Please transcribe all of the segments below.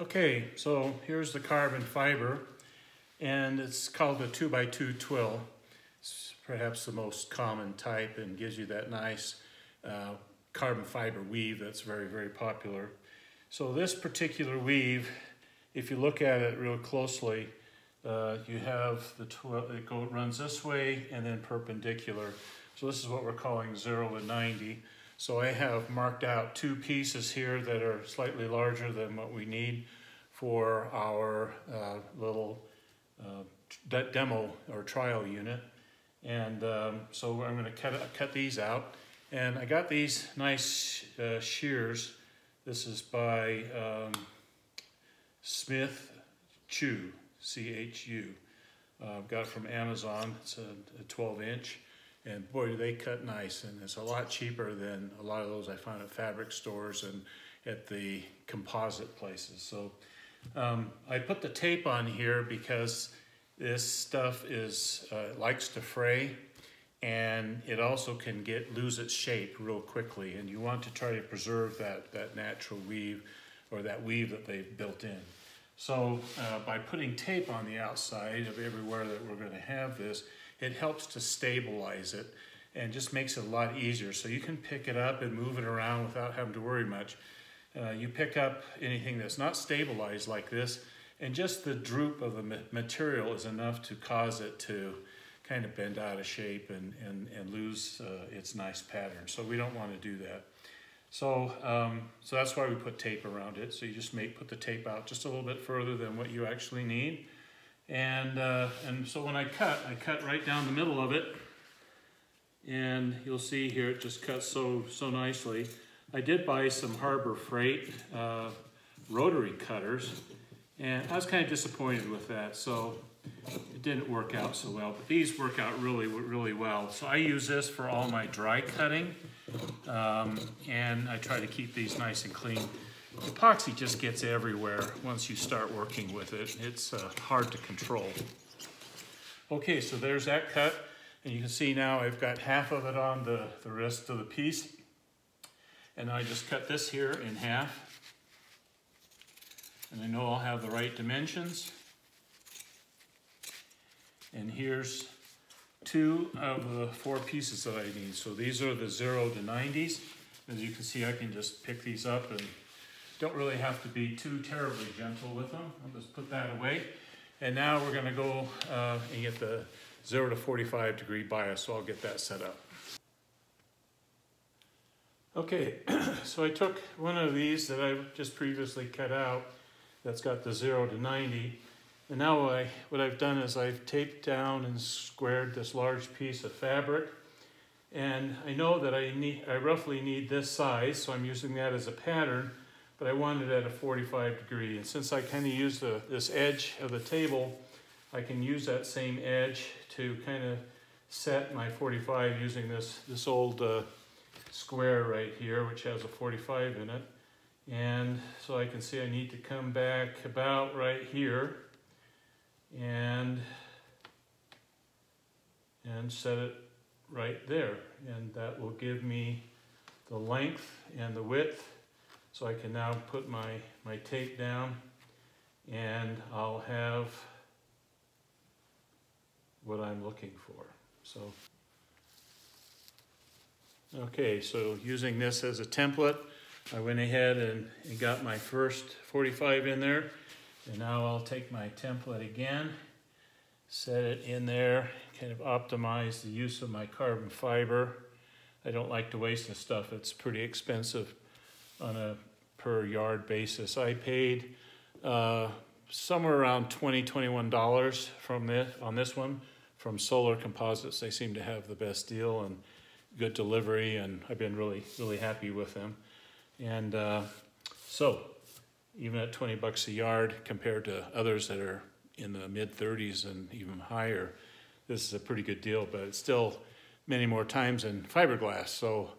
Okay, so here's the carbon fiber, and it's called a 2x2 twill. It's perhaps the most common type and gives you that nice carbon fiber weave that's very, very popular. So this particular weave, if you look at it real closely, you have the twill, it runs this way and then perpendicular. So this is what we're calling 0 to 90. So I have marked out two pieces here that are slightly larger than what we need for our little demo or trial unit. And so I'm going to cut these out. And I got these nice shears. This is by Smith Chu, C-H-U. Got it from Amazon. It's a 12-inch. And boy, do they cut nice, and it's a lot cheaper than a lot of those I find at fabric stores and at the composite places. So I put the tape on here because this stuff likes to fray, and it also can lose its shape real quickly, and you want to try to preserve that natural weave or that weave that they've built in. So by putting tape on the outside of everywhere that we're going to have this, it helps to stabilize it and just makes it a lot easier. So you can pick it up and move it around without having to worry much. You pick up anything that's not stabilized like this, and just the droop of the material is enough to cause it to kind of bend out of shape and lose its nice pattern. So we don't want to do that. So, so that's why we put tape around it. So you just put the tape out just a little bit further than what you actually need. And so when I cut right down the middle of it, and you'll see here it just cuts so nicely. I did buy some Harbor Freight rotary cutters, and I was kind of disappointed with that, so it didn't work out so well. But these work out really well. So I use this for all my dry cutting, and I try to keep these nice and clean. Epoxy just gets everywhere once you start working with it. It's hard to control. Okay, so there's that cut, and you can see now I've got half of it on the rest of the piece. And I just cut this here in half. And I know I'll have the right dimensions. And here's 2 of the 4 pieces that I need. So these are the 0 to 90s. As you can see, I can just pick these up and don't really have to be too terribly gentle with them. I'll just put that away. And now we're going to go and get the 0 to 45 degree bias, so I'll get that set up. Okay, so I took one of these that I just previously cut out that's got the 0 to 90. And now what I've done is I've taped down and squared this large piece of fabric. And I know that I roughly need this size, so I'm using that as a pattern. But I want it at a 45 degree. And since I kind of use this edge of the table, I can use that same edge to kind of set my 45 using this old square right here, which has a 45 in it. And so I can see I need to come back about right here and set it right there. And that will give me the length and the width. So I can now put my tape down, and I'll have what I'm looking for. So, okay, so using this as a template, I went ahead and got my first 45 in there. And now I'll take my template again, set it in there, kind of optimize the use of my carbon fiber. I don't like to waste this stuff. It's pretty expensive on a per yard basis. I paid somewhere around $20, $21 on this one from Solar Composites. They seem to have the best deal and good delivery, and I've been really happy with them. And so even at 20 bucks a yard compared to others that are in the mid-30s and even higher, this is a pretty good deal, but it's still many more times than fiberglass. So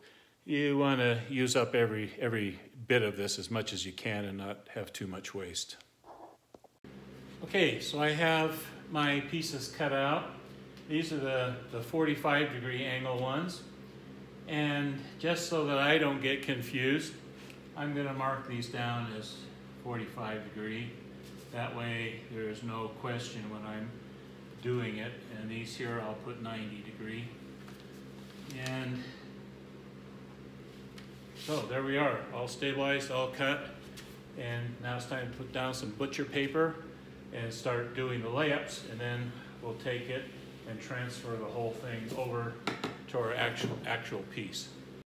you want to use up every bit of this as much as you can and not have too much waste. Okay, so I have my pieces cut out. These are the 45 degree angle ones. And just so that I don't get confused, I'm going to mark these down as 45 degree. That way there is no question when I'm doing it. And these here I'll put 90 degree. And so there we are, all stabilized, all cut. And now it's time to put down some butcher paper and start doing the layups, and then we'll take it and transfer the whole thing over to our actual piece.